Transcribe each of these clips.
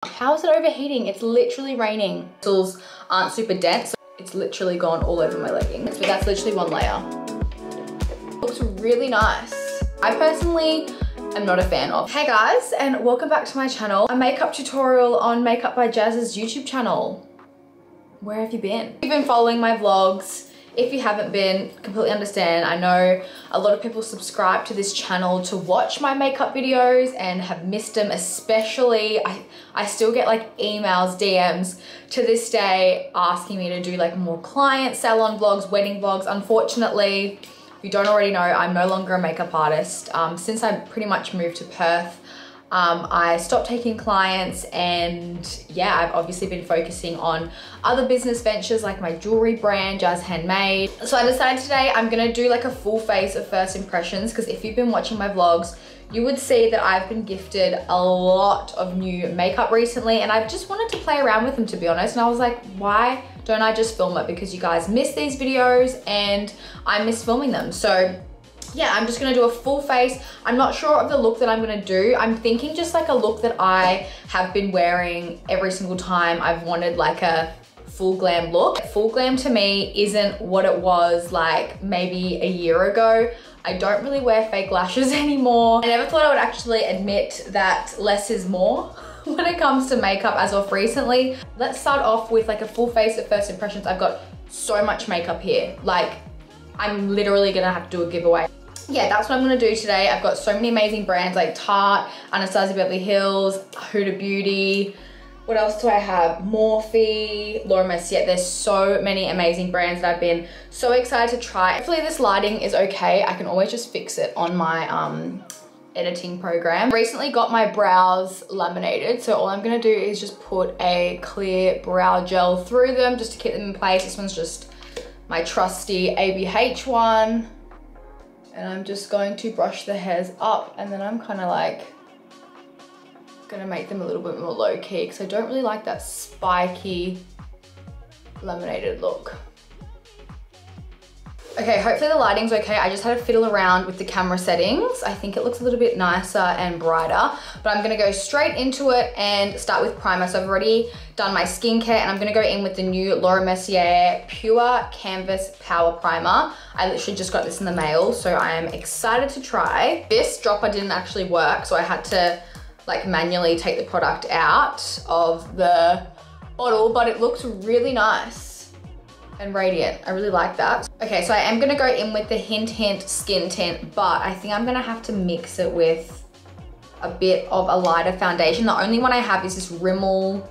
How is it overheating? It's literally raining. Pencils aren't super dense, so it's literally gone all over my leggings, but that's literally one layer. Looks really nice. I personally am not a fan of. Hey guys, and welcome back to my channel. A makeup tutorial on Makeup by Jaz's YouTube channel. Where have you been? You've been following my vlogs. If you haven't been, completely understand. I know a lot of people subscribe to this channel to watch my makeup videos and have missed them, especially I still get like emails, DMs to this day asking me to do like more client salon vlogs, wedding vlogs. Unfortunately, if you don't already know, I'm no longer a makeup artist. Since I pretty much moved to Perth, I stopped taking clients, and yeah, I've obviously been focusing on other business ventures like my jewelry brand, Jaz Handmade. So I decided today I'm gonna do like a full face of first impressions, because if you've been watching my vlogs, you would see that I've been gifted a lot of new makeup recently, and I've just wanted to play around with them, to be honest. And I was like, why don't I just film it? Because you guys miss these videos and I miss filming them. So yeah, I'm just gonna do a full face. I'm not sure of the look that I'm gonna do. I'm thinking just like a look that I have been wearing every single time I've wanted like a full glam look. Full glam to me isn't what it was like maybe a year ago. I don't really wear fake lashes anymore. I never thought I would actually admit that less is more when it comes to makeup as of recently. Let's start off with like a full face of first impressions. I've got so much makeup here. Like, I'm literally gonna have to do a giveaway. Yeah, that's what I'm gonna do today. I've got so many amazing brands like Tarte, Anastasia, Beverly Hills, Huda Beauty. What else do I have? Morphe, Mercier. There's so many amazing brands that I've been so excited to try. Hopefully this lighting is okay. I can always just fix it on my editing program. Recently got my brows laminated, so all I'm gonna do is just put a clear brow gel through them just to keep them in place. This one's just my trusty ABH one. And I'm just going to brush the hairs up, and then I'm kind of like gonna make them a little bit more low key because I don't really like that spiky laminated look. Okay, hopefully the lighting's okay. I just had to fiddle around with the camera settings. I think it looks a little bit nicer and brighter, but I'm gonna go straight into it and start with primer. So I've already done my skincare, and I'm gonna go in with the new Mercier Pure Canvas Power Primer. I literally just got this in the mail, so I am excited to try. This dropper didn't actually work, so I had to like manually take the product out of the bottle, but it looks really nice and radiant. I really like that. Okay, so I am gonna go in with the Hint Skin Tint, but I think I'm gonna have to mix it with a bit of a lighter foundation. The only one I have is this Rimmel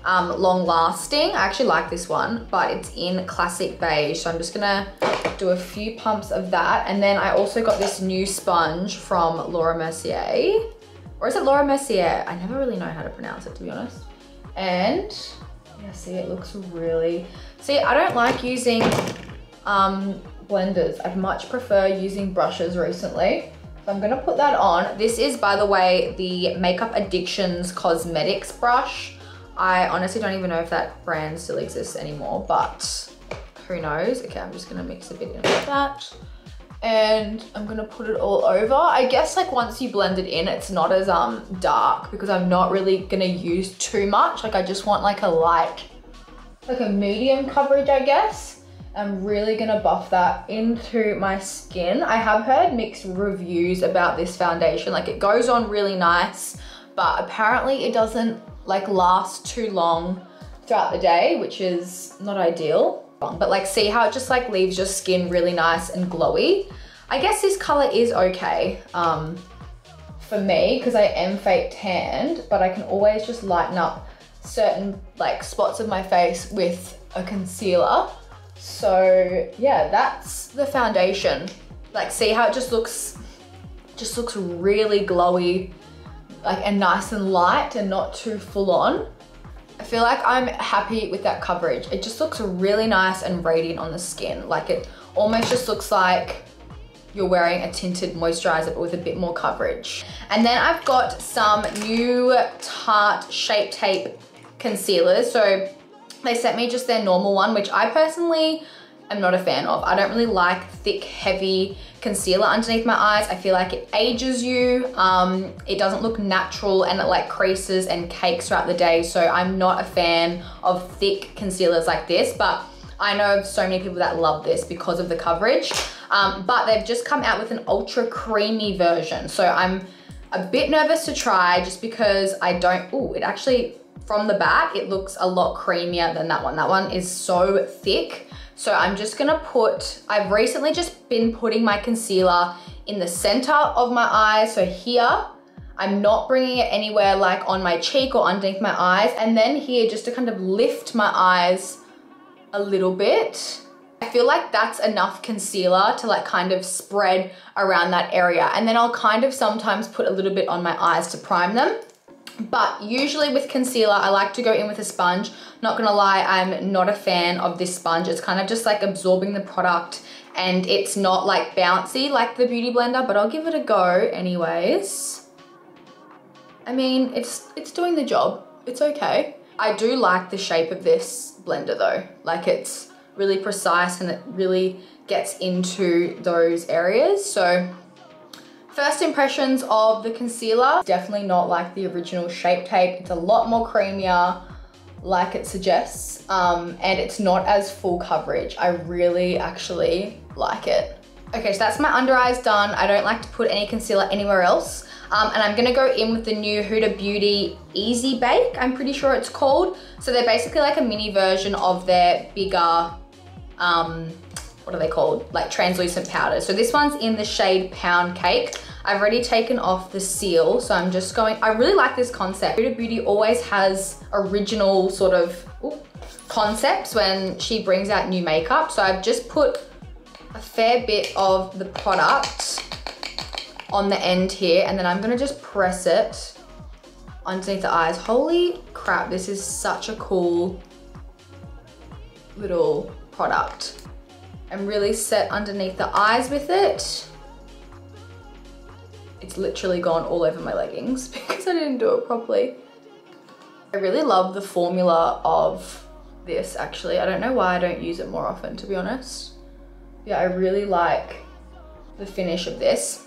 Long Lasting. I actually like this one, but it's in Classic Beige, so I'm just gonna do a few pumps of that. And then I also got this new sponge from Mercier. Or is it Mercier? I never really know how to pronounce it, to be honest. And yeah, see, it looks really... See, I don't like using blenders. I much prefer using brushes recently. So I'm gonna put that on. This is, by the way, the Makeup Addictions Cosmetics brush. I honestly don't even know if that brand still exists anymore, but who knows? Okay, I'm just gonna mix a bit in like that. And I'm gonna put it all over. I guess like once you blend it in, it's not as dark, because I'm not really gonna use too much. Like I just want like a light, like a medium coverage, I guess. I'm really gonna buff that into my skin. I have heard mixed reviews about this foundation. Like it goes on really nice, but apparently it doesn't like last too long throughout the day, which is not ideal. But like, see how it just like leaves your skin really nice and glowy. I guess this color is okay for me, because I am fake tanned, but I can always just lighten up certain like spots of my face with a concealer. So yeah, that's the foundation. Like, see how it just looks really glowy, like, and nice and light and not too full on. I feel like I'm happy with that coverage. It just looks really nice and radiant on the skin. Like it almost just looks like you're wearing a tinted moisturizer, but with a bit more coverage. And then I've got some new Tarte Shape Tape concealers. So they sent me just their normal one, which I personally am not a fan of. I don't really like thick, heavy concealer underneath my eyes. I feel like it ages you. It doesn't look natural and it like creases and cakes throughout the day. So I'm not a fan of thick concealers like this, but I know of so many people that love this because of the coverage. But they've just come out with an ultra creamy version. So I'm a bit nervous to try just because I don't, ooh, it actually, from the back, it looks a lot creamier than that one. That one is so thick. So I'm just gonna put, I've recently just been putting my concealer in the center of my eyes. So here, I'm not bringing it anywhere like on my cheek or underneath my eyes. And then here, just to kind of lift my eyes a little bit. I feel like that's enough concealer to like kind of spread around that area. And then I'll kind of sometimes put a little bit on my eyes to prime them. But usually with concealer, I like to go in with a sponge. Not gonna lie, I'm not a fan of this sponge. It's kind of just like absorbing the product and it's not like bouncy like the Beauty Blender, but I'll give it a go anyways. I mean, it's doing the job. It's okay. I do like the shape of this blender though. Like it's really precise and it really gets into those areas. So first impressions of the concealer, definitely not like the original Shape Tape. It's a lot more creamier like it suggests, and it's not as full coverage. I really actually like it. Okay, so that's my under eyes done. I don't like to put any concealer anywhere else. And I'm gonna go in with the new Huda Beauty Easy Bake, I'm pretty sure it's called. So they're basically like a mini version of their bigger, what are they called? Like translucent powders. So this one's in the shade Pound Cake. I've already taken off the seal, so I'm just going, I really like this concept. Huda Beauty always has original sort of concepts when she brings out new makeup. So I've just put a fair bit of the product on the end here, and then I'm gonna just press it underneath the eyes. Holy crap, this is such a cool little product. I'm really set underneath the eyes with it. It's literally gone all over my leggings because I didn't do it properly. I really love the formula of this actually. I don't know why I don't use it more often, to be honest. Yeah, I really like the finish of this.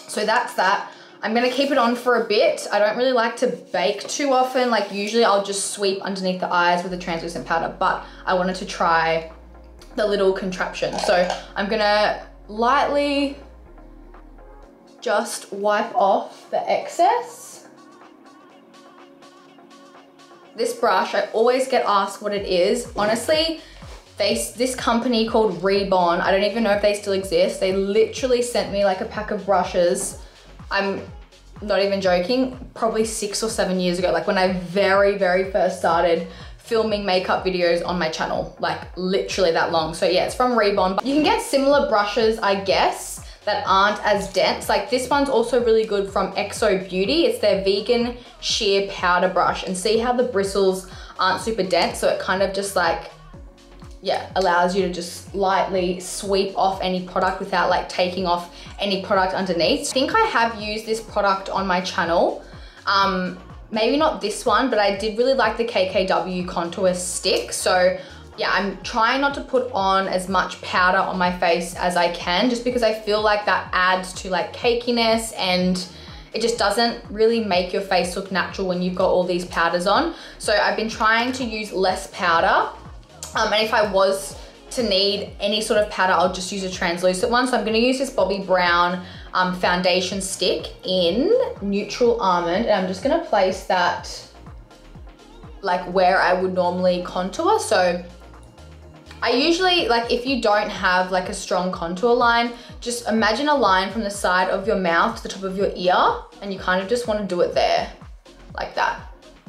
So that's that. I'm gonna keep it on for a bit. I don't really like to bake too often. Like usually I'll just sweep underneath the eyes with a translucent powder, but I wanted to try the little contraption. So I'm gonna lightly just wipe off the excess. This brush, I always get asked what it is. Honestly, this company called Rebond, I don't even know if they still exist. They literally sent me like a pack of brushes. I'm not even joking, probably 6 or 7 years ago, like when I very, very first started filming makeup videos on my channel, like literally that long. So yeah, it's from Rebond. But you can get similar brushes, I guess, that aren't as dense. Like this one's also really good from Exo Beauty. It's their vegan sheer powder brush, and see how the bristles aren't super dense. So it kind of just like, yeah, allows you to just lightly sweep off any product without like taking off any product underneath. I think I have used this product on my channel. Maybe not this one, but I did really like the KKW contour stick. So yeah, I'm trying not to put on as much powder on my face as I can, just because I feel like that adds to like cakiness, and it just doesn't really make your face look natural when you've got all these powders on. So I've been trying to use less powder. And if I was to need any sort of powder, I'll just use a translucent one. So I'm gonna use this Bobbi Brown foundation stick in Neutral Almond, and I'm just gonna place that like where I would normally contour. So I usually, like if you don't have like a strong contour line, just imagine a line from the side of your mouth to the top of your ear, and you kind of just wanna do it there, like that.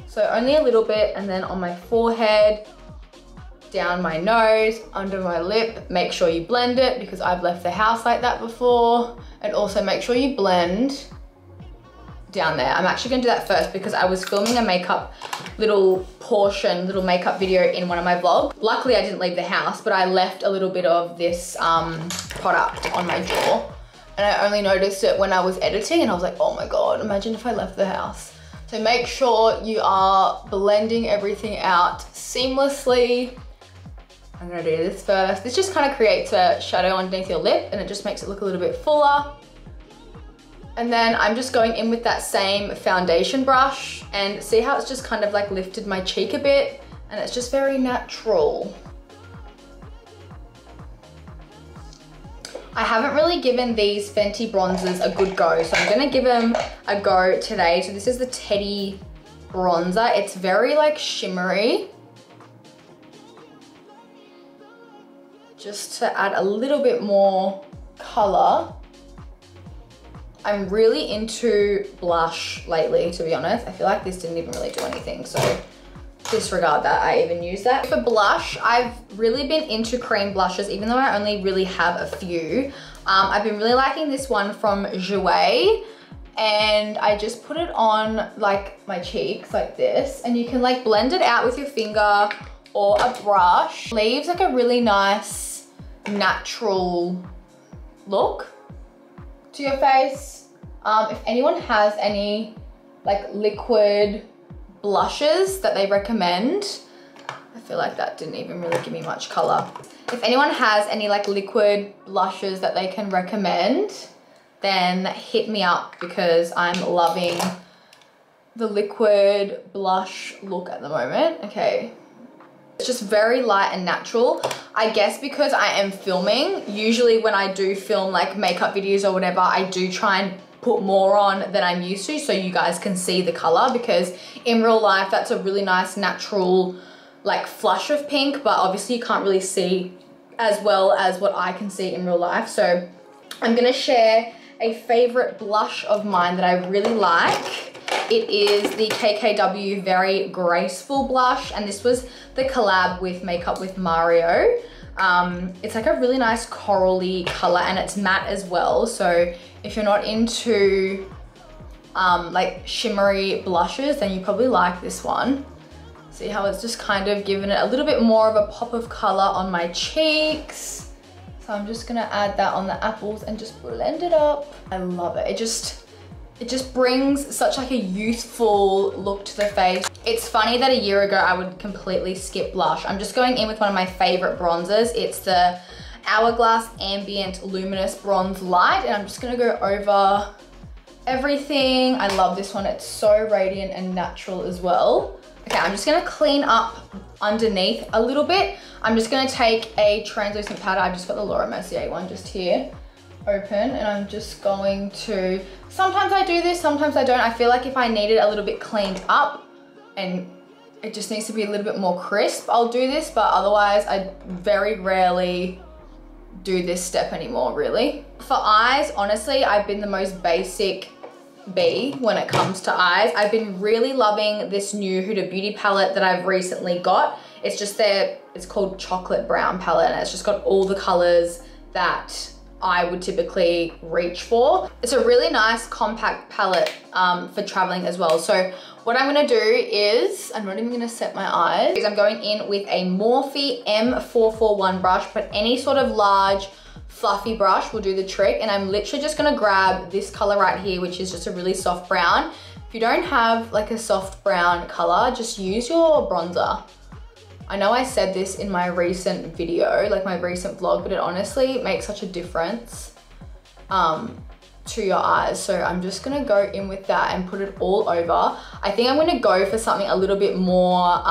So only a little bit, and then on my forehead, down my nose, under my lip. Make sure you blend it, because I've left the house like that before. And also make sure you blend down there. I'm actually gonna do that first because I was filming a makeup little makeup video in one of my vlogs. Luckily I didn't leave the house, but I left a little bit of this product on my jaw. And I only noticed it when I was editing, and I was like, oh my God, imagine if I left the house. So make sure you are blending everything out seamlessly. I'm gonna do this first. This just kind of creates a shadow underneath your lip and it just makes it look a little bit fuller. And then I'm just going in with that same foundation brush and see how it's just kind of like lifted my cheek a bit and it's just very natural. I haven't really given these Fenty bronzers a good go, so I'm gonna give them a go today. So this is the Teddy bronzer. It's very like shimmery. Just to add a little bit more color. I'm really into blush lately, to be honest. I feel like this didn't even really do anything, so disregard that I even use that. For blush, I've really been into cream blushes, even though I only really have a few. I've been really liking this one from Jouer, and I just put it on like my cheeks like this, and you can like blend it out with your finger or a brush. Leaves like a really nice natural look to your face. If anyone has any like liquid blushes that they recommend, I feel like that didn't even really give me much color. If anyone has any like liquid blushes that they can recommend, then hit me up because I'm loving the liquid blush look at the moment. Okay. It's just very light and natural. I guess because I am filming, usually when I do film like makeup videos or whatever, I do try and put more on than I'm used to so you guys can see the color, because in real life that's a really nice natural like flush of pink, but obviously you can't really see as well as what I can see in real life. So I'm gonna share a favorite blush of mine that I really like. It is the KKW Very Graceful blush, and this was the collab with Makeup with Mario. It's like a really nice corally color and it's matte as well. So if you're not into like shimmery blushes, then you probably like this one. See how it's just kind of given it a little bit more of a pop of color on my cheeks. So I'm just gonna add that on the apples and just blend it up. I love it. It just brings such like a youthful look to the face. It's funny that a year ago I would completely skip blush. I'm just going in with one of my favorite bronzers. It's the Hourglass Ambient Luminous Bronze Light, and I'm just gonna go over everything. I love this one. It's so radiant and natural as well. Okay, I'm just gonna clean up underneath a little bit. I'm just gonna take a translucent powder. I've just got the Mercier one just here open, and I'm just going to, sometimes I do this, sometimes I don't. I feel like if I need it a little bit cleaned up and it just needs to be a little bit more crisp, I'll do this, but otherwise I very rarely do this step anymore, really. For eyes, honestly, I've been the most basic bee when it comes to eyes. I've been really loving this new Huda Beauty palette that I've recently got. It's just it's called Chocolate Brown palette, and it's just got all the colors that I would typically reach for. It's a really nice compact palette for traveling as well. So what I'm gonna do is, I'm not even gonna set my eyes, is I'm going in with a Morphe M441 brush, but any sort of large fluffy brush will do the trick. And I'm literally just gonna grab this color right here, which is just a really soft brown. If you don't have like a soft brown color, just use your bronzer. I know I said this in my recent video, like my recent vlog, but it honestly makes such a difference to your eyes. So I'm just gonna go in with that and put it all over. I think I'm gonna go for something a little bit more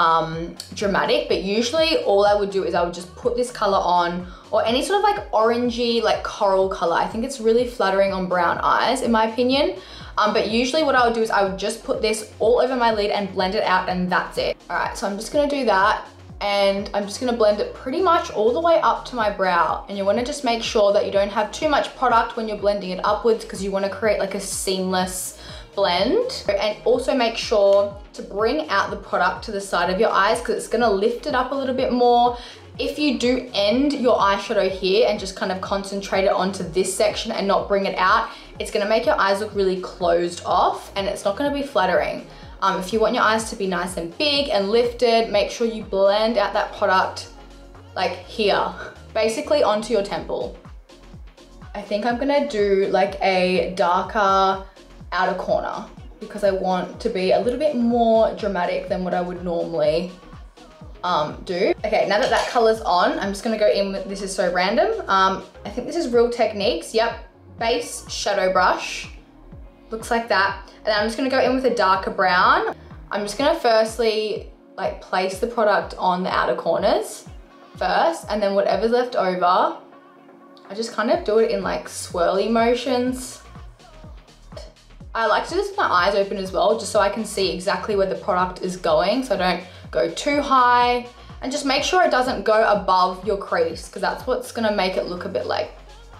dramatic, but usually all I would do is I would just put this color on, or any sort of like orangey, like coral color. I think it's really flattering on brown eyes, in my opinion. But usually what I would do is I would just put this all over my lid and blend it out, and that's it. All right, so I'm just gonna do that. And I'm just gonna blend it pretty much all the way up to my brow. And you wanna just make sure that you don't have too much product when you're blending it upwards, because you wanna create like a seamless blend. And also make sure to bring out the product to the side of your eyes, because it's gonna lift it up a little bit more. If you do end your eyeshadow here and just kind of concentrate it onto this section and not bring it out, it's gonna make your eyes look really closed off, and it's not gonna be flattering. If you want your eyes to be nice and big and lifted, make sure you blend out that product like here, basically onto your temple. I think I'm gonna do like a darker outer corner, because I want to be a little bit more dramatic than what I would normally do. Okay, now that that color's on, I'm just gonna go in with, this is so random. I think this is Real Techniques. Yep, base shadow brush. Looks like that. And then I'm just gonna go in with a darker brown. I'm just gonna firstly like place the product on the outer corners first, and then whatever's left over, I just kind of do it in like swirly motions. I like to do this with my eyes open as well, just so I can see exactly where the product is going, so I don't go too high, and just make sure it doesn't go above your crease, because that's what's gonna make it look a bit like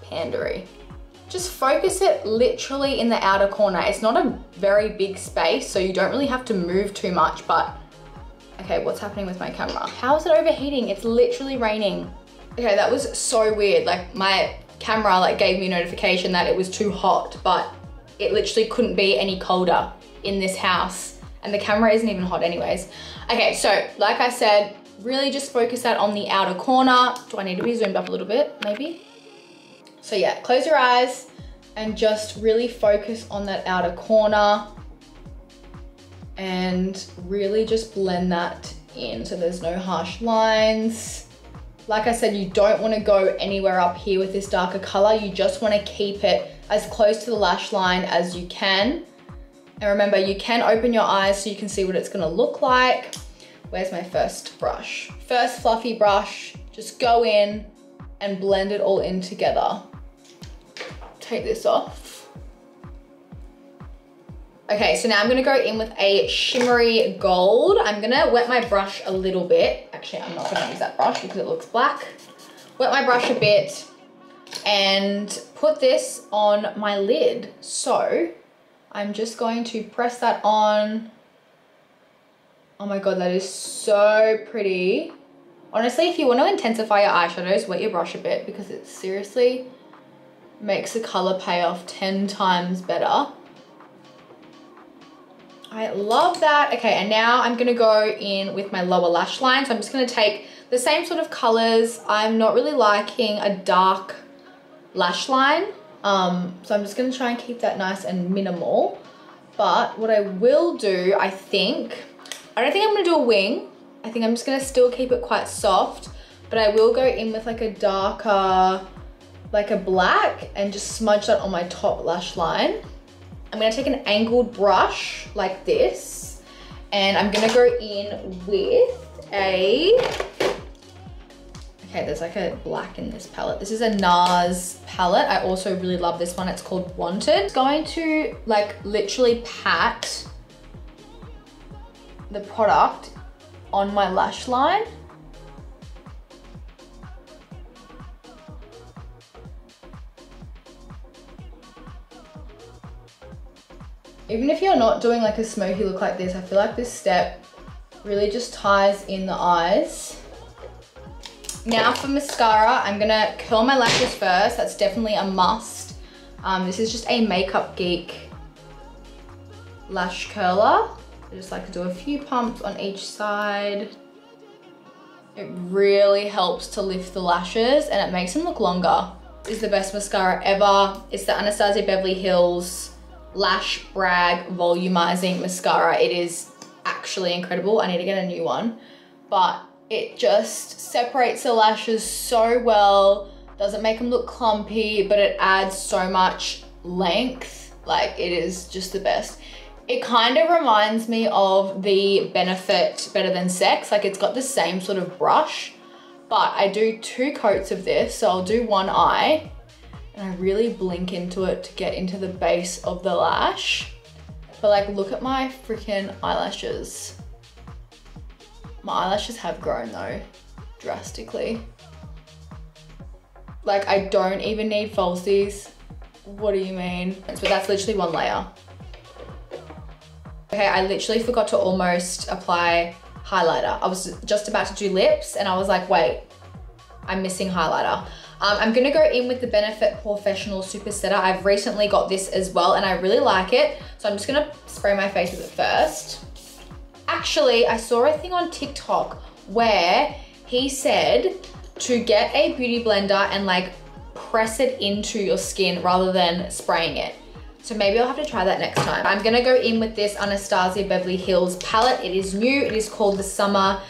pandery. Just focus it literally in the outer corner. It's not a very big space, so you don't really have to move too much, but okay, what's happening with my camera? How is it overheating? It's literally raining. Okay, that was so weird. Like my camera like gave me a notification that it was too hot, but it literally couldn't be any colder in this house, and the camera isn't even hot anyways. Okay, so like I said, really just focus that on the outer corner. Do I need to be zoomed up a little bit, maybe? So yeah, close your eyes and just really focus on that outer corner and really just blend that in so there's no harsh lines. Like I said, you don't want to go anywhere up here with this darker color. You just want to keep it as close to the lash line as you can. And remember, you can open your eyes so you can see what it's going to look like. Where's my first brush? First fluffy brush, just go in and blend it all in together. Take this off. Okay, so now I'm gonna go in with a shimmery gold. I'm gonna wet my brush a little bit. Actually, I'm not gonna use that brush because it looks black. Wet my brush a bit and put this on my lid. So I'm just going to press that on. Oh my God, that is so pretty. Honestly, if you want to intensify your eyeshadows, wet your brush a bit because it seriously makes the color pay off 10 times better. I love that. Okay, and now I'm gonna go in with my lower lash line. So I'm just gonna take the same sort of colors. I'm not really liking a dark lash line. So I'm just gonna try and keep that nice and minimal. But what I will do, I don't think I'm gonna do a wing. I think I'm just gonna still keep it quite soft, but I will go in with like a darker, like a black, and just smudge that on my top lash line. I'm gonna take an angled brush like this, and I'm gonna go in with a, okay, there's like a black in this palette. This is a Nars palette. I also really love this one. It's called Wanted. It's going to like literally pat the product on my lash line. Even if you're not doing like a smoky look like this, I feel like this step really just ties in the eyes. Now for mascara, I'm gonna curl my lashes first. That's definitely a must. This is just a Makeup Geek lash curler. I just like to do a few pumps on each side. It really helps to lift the lashes and it makes them look longer. This is the best mascara ever. It's the Anastasia Beverly Hills Lash Brag Volumizing Mascara. It is actually incredible. I need to get a new one, but it just separates the lashes so well, doesn't make them look clumpy, but it adds so much length. Like, it is just the best. It kind of reminds me of the Benefit Better Than Sex. Like, it's got the same sort of brush, but I do 2 coats of this. So I'll do one eye and I really blink into it to get into the base of the lash. But like, look at my freaking eyelashes. My eyelashes have grown though, drastically. Like, I don't even need falsies. What do you mean? But that's literally one layer. Okay, I literally forgot to almost apply highlighter. I was just about to do lips and I was like, wait, I'm missing highlighter. I'm gonna go in with the Benefit Porefessional Supersetter. I've recently got this as well and I really like it. So I'm just gonna spray my face with it first. Actually, I saw a thing on TikTok where he said to get a beauty blender and like press it into your skin rather than spraying it. So maybe I'll have to try that next time. I'm gonna go in with this Anastasia Beverly Hills palette. It is new, it is called the Summer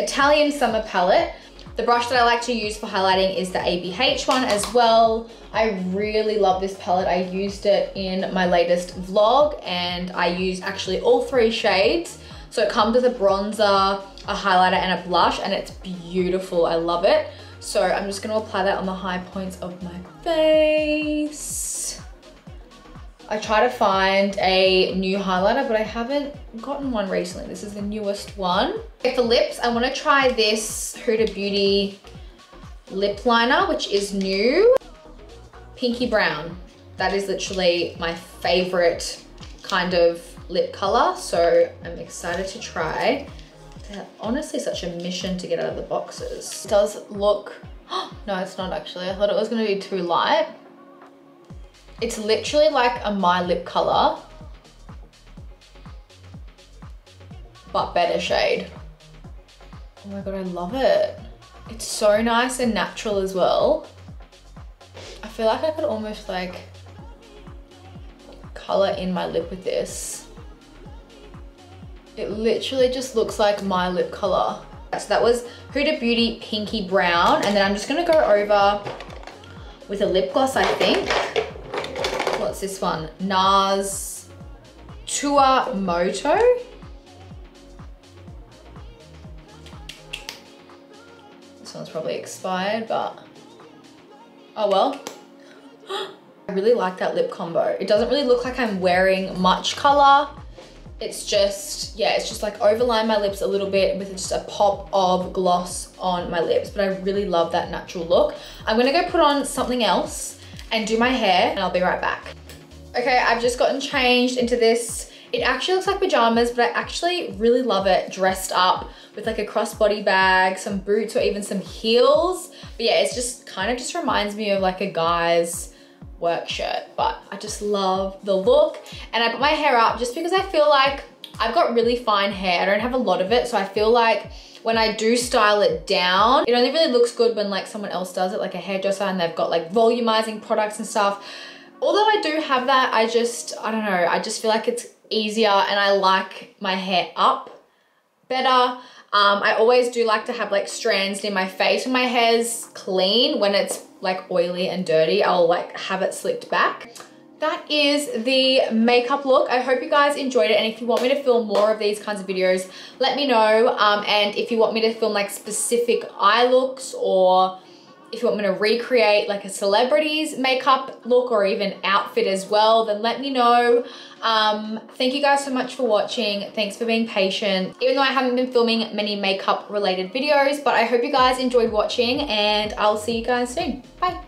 Italian Summer palette. The brush that I like to use for highlighting is the ABH one as well. I really love this palette. I used it in my latest vlog and I used actually all 3 shades. So it comes with a bronzer, a highlighter and a blush, and it's beautiful. I love it. So I'm just gonna apply that on the high points of my face. I try to find a new highlighter, but I haven't gotten one recently. This is the newest one. Okay, for lips, I wanna try this Huda Beauty lip liner, which is new. Pinky brown. That is literally my favorite kind of lip color, so I'm excited to try. They're honestly such a mission to get out of the boxes. It does look, no, it's not actually. I thought it was gonna be too light. It's literally like a My Lip color, but better shade. Oh my God, I love it. It's so nice and natural as well. I feel like I could almost like color in my lip with this. It literally just looks like my lip color. So that was Huda Beauty Pinky Brown. And then I'm just gonna go over with a lip gloss, I think. What's this one? Nars Tour Moto. This one's probably expired, but oh well. I really like that lip combo. It doesn't really look like I'm wearing much color. It's just, yeah, it's just like overline my lips a little bit with just a pop of gloss on my lips. But I really love that natural look. I'm gonna go put on something else and do my hair and I'll be right back. Okay, I've just gotten changed into this. It actually looks like pajamas, but I actually really love it dressed up with like a crossbody bag, some boots, or even some heels. But yeah, it's just kind of just reminds me of like a guy's work shirt, but I just love the look. And I put my hair up just because I feel like I've got really fine hair. I don't have a lot of it, so I feel like when I do style it down, it only really looks good when like someone else does it, like a hairdresser, and they've got like volumizing products and stuff. Although I do have that, I don't know, I just feel like it's easier and I like my hair up better. I always do like to have like strands near my face when my hair's clean. When it's like oily and dirty, I'll like have it slicked back. That is the makeup look. I hope you guys enjoyed it, and if you want me to film more of these kinds of videos, let me know. And if you want me to film like specific eye looks, or if you want me to recreate like a celebrity's makeup look or even outfit as well, then let me know. Thank you guys so much for watching. Thanks for being patient. Even though I haven't been filming many makeup related videos, but I hope you guys enjoyed watching and I'll see you guys soon. Bye.